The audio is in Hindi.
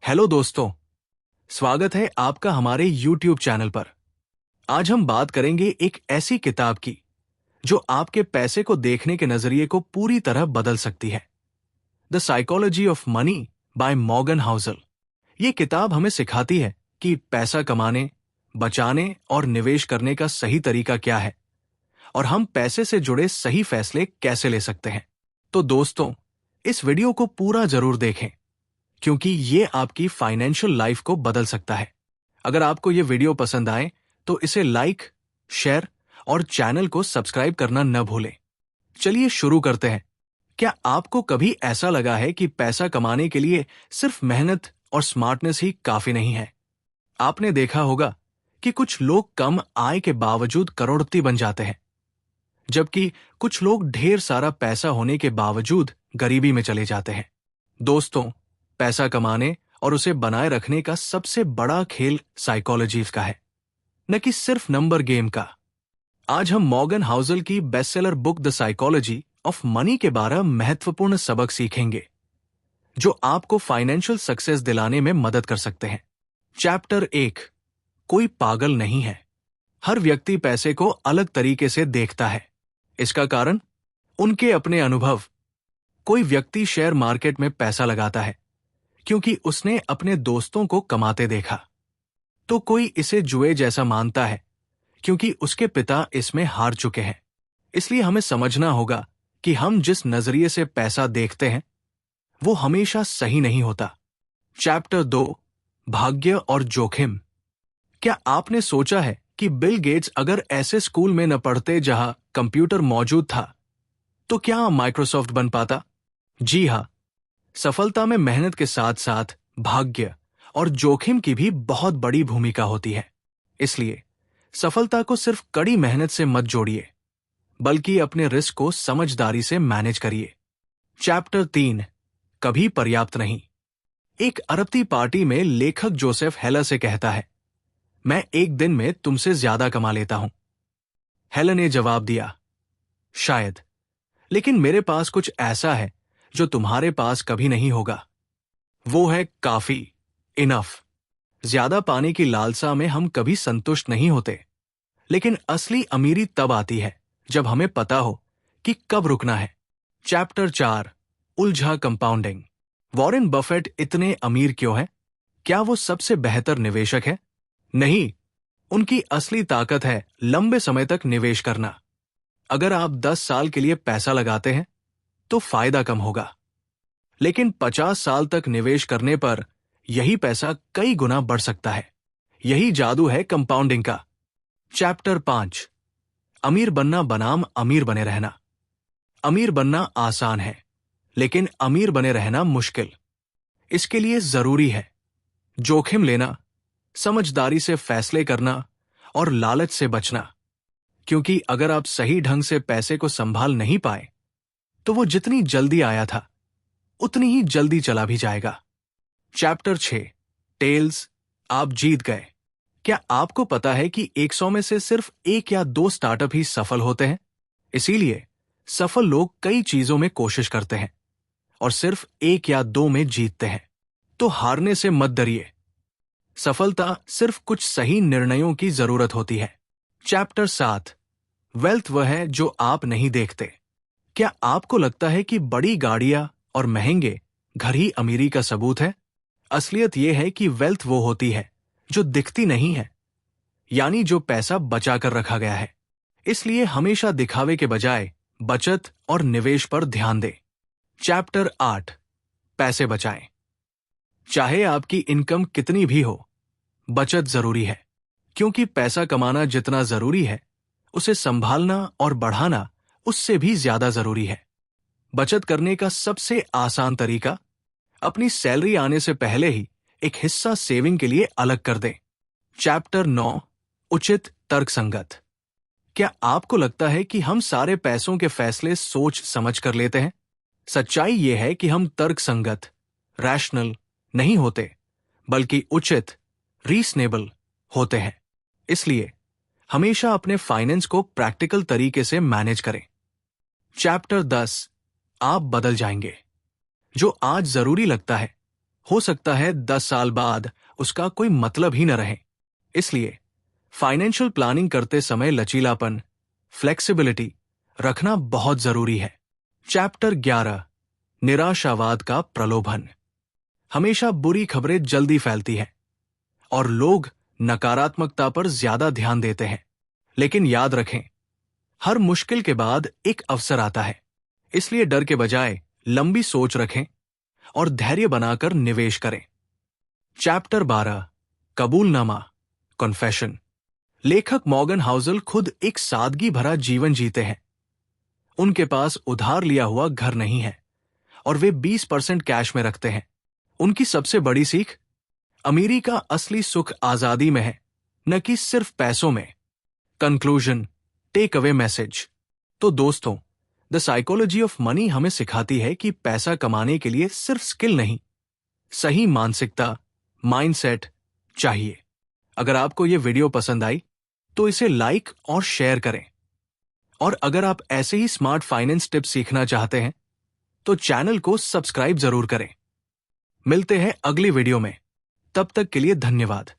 हेलो दोस्तों, स्वागत है आपका हमारे YouTube चैनल पर। आज हम बात करेंगे एक ऐसी किताब की जो आपके पैसे को देखने के नजरिए को पूरी तरह बदल सकती है। The psychology of money by Morgan Housel. ये किताब हमें सिखाती है कि पैसा कमाने, बचाने और निवेश करने का सही तरीका क्या है और हम पैसे से जुड़े सही फैसले कैसे ले सकते हैं। तो दोस्तों, इस वीडियो को पूरा जरूर देखें क्योंकि ये आपकी फाइनेंशियल लाइफ को बदल सकता है। अगर आपको ये वीडियो पसंद आए तो इसे लाइक, शेयर और चैनल को सब्सक्राइब करना न भूलें। चलिए शुरू करते हैं। क्या आपको कभी ऐसा लगा है कि पैसा कमाने के लिए सिर्फ मेहनत और स्मार्टनेस ही काफी नहीं है? आपने देखा होगा कि कुछ लोग कम आय के बावजूद करोड़पति बन जाते हैं, जबकि कुछ लोग ढेर सारा पैसा होने के बावजूद गरीबी में चले जाते हैं। दोस्तों, पैसा कमाने और उसे बनाए रखने का सबसे बड़ा खेल साइकोलॉजी का है, न कि सिर्फ नंबर गेम का। आज हम मॉर्गन हाउसल की bestseller book the psychology of money के 12 महत्वपूर्ण सबक सीखेंगे जो आपको फाइनेंशियल सक्सेस दिलाने में मदद कर सकते हैं। चैप्टर 1, कोई पागल नहीं है। हर व्यक्ति पैसे को अलग तरीके से देखता है। इसका कारण उनके अपने अनुभव। कोई व्यक्ति शेयर मार्केट में पैसा लगाता है क्योंकि उसने अपने दोस्तों को कमाते देखा, तो कोई इसे जुए जैसा मानता है क्योंकि उसके पिता इसमें हार चुके हैं। इसलिए हमें समझना होगा कि हम जिस नजरिए से पैसा देखते हैं वो हमेशा सही नहीं होता। चैप्टर 2, भाग्य और जोखिम। क्या आपने सोचा है कि बिल गेट्स अगर ऐसे स्कूल में न पढ़ते जहां कंप्यूटर मौजूद था तो क्या माइक्रोसॉफ्ट बन पाता? जी हां, सफलता में मेहनत के साथ साथ भाग्य और जोखिम की भी बहुत बड़ी भूमिका होती है। इसलिए सफलता को सिर्फ कड़ी मेहनत से मत जोड़िए, बल्कि अपने रिस्क को समझदारी से मैनेज करिए। चैप्टर 3, कभी पर्याप्त नहीं। एक अरबती पार्टी में लेखक जोसेफ हेलर से कहता है, मैं एक दिन में तुमसे ज्यादा कमा लेता हूं। हेलर ने जवाब दिया, शायद, लेकिन मेरे पास कुछ ऐसा है जो तुम्हारे पास कभी नहीं होगा। वो है काफी, इनफ। ज्यादा पाने की लालसा में हम कभी संतुष्ट नहीं होते, लेकिन असली अमीरी तब आती है जब हमें पता हो कि कब रुकना है। चैप्टर 4, उलझा कंपाउंडिंग। वॉरेन बफेट इतने अमीर क्यों हैं? क्या वो सबसे बेहतर निवेशक है? नहीं, उनकी असली ताकत है लंबे समय तक निवेश करना। अगर आप 10 साल के लिए पैसा लगाते हैं तो फायदा कम होगा, लेकिन 50 साल तक निवेश करने पर यही पैसा कई गुना बढ़ सकता है। यही जादू है कंपाउंडिंग का। चैप्टर 5, अमीर बनना बनाम अमीर बने रहना। अमीर बनना आसान है, लेकिन अमीर बने रहना मुश्किल। इसके लिए जरूरी है जोखिम लेना, समझदारी से फैसले करना और लालच से बचना, क्योंकि अगर आप सही ढंग से पैसे को संभाल नहीं पाए तो वो जितनी जल्दी आया था उतनी ही जल्दी चला भी जाएगा। चैप्टर 6, टेल्स, आप जीत गए। क्या आपको पता है कि 100 में से सिर्फ 1 या 2 स्टार्टअप ही सफल होते हैं? इसीलिए सफल लोग कई चीजों में कोशिश करते हैं और सिर्फ 1 या 2 में जीतते हैं। तो हारने से मत डरिए। सफलता सिर्फ कुछ सही निर्णयों की जरूरत होती है। चैप्टर 7, वेल्थ वह है जो आप नहीं देखते। क्या आपको लगता है कि बड़ी गाड़ियां और महंगे घर ही अमीरी का सबूत है? असलियत यह है कि वेल्थ वो होती है जो दिखती नहीं है, यानी जो पैसा बचा कर रखा गया है। इसलिए हमेशा दिखावे के बजाय बचत और निवेश पर ध्यान दें। चैप्टर 8, पैसे बचाएं। चाहे आपकी इनकम कितनी भी हो, बचत जरूरी है, क्योंकि पैसा कमाना जितना जरूरी है उसे संभालना और बढ़ाना उससे भी ज्यादा जरूरी है। बचत करने का सबसे आसान तरीका, अपनी सैलरी आने से पहले ही एक हिस्सा सेविंग के लिए अलग कर दें। चैप्टर 9, उचित तर्कसंगत। क्या आपको लगता है कि हम सारे पैसों के फैसले सोच समझ कर लेते हैं? सच्चाई यह है कि हम तर्कसंगत, रैशनल नहीं होते, बल्कि उचित, रीजनेबल होते हैं। इसलिए हमेशा अपने फाइनेंस को प्रैक्टिकल तरीके से मैनेज करें। चैप्टर 10, आप बदल जाएंगे। जो आज जरूरी लगता है हो सकता है 10 साल बाद उसका कोई मतलब ही न रहे। इसलिए फाइनेंशियल प्लानिंग करते समय लचीलापन, फ्लेक्सिबिलिटी रखना बहुत जरूरी है। चैप्टर 11, निराशावाद का प्रलोभन। हमेशा बुरी खबरें जल्दी फैलती हैं और लोग नकारात्मकता पर ज्यादा ध्यान देते हैं। लेकिन याद रखें, हर मुश्किल के बाद एक अवसर आता है। इसलिए डर के बजाय लंबी सोच रखें और धैर्य बनाकर निवेश करें। चैप्टर 12, कबूलनामा, कॉन्फेशन। लेखक मॉर्गन हाउसल खुद एक सादगी भरा जीवन जीते हैं। उनके पास उधार लिया हुआ घर नहीं है और वे 20% कैश में रखते हैं। उनकी सबसे बड़ी सीख, अमीरी का असली सुख आजादी में है, न कि सिर्फ पैसों में। Conclusion, take away message. तो दोस्तों, द साइकोलॉजी ऑफ मनी हमें सिखाती है कि पैसा कमाने के लिए सिर्फ स्किल नहीं, सही मानसिकता, माइंडसेट चाहिए। अगर आपको यह वीडियो पसंद आई तो इसे लाइक और शेयर करें। और अगर आप ऐसे ही स्मार्ट फाइनेंस टिप्स सीखना चाहते हैं तो चैनल को सब्सक्राइब जरूर करें। मिलते हैं अगली वीडियो में। तब तक के लिए धन्यवाद।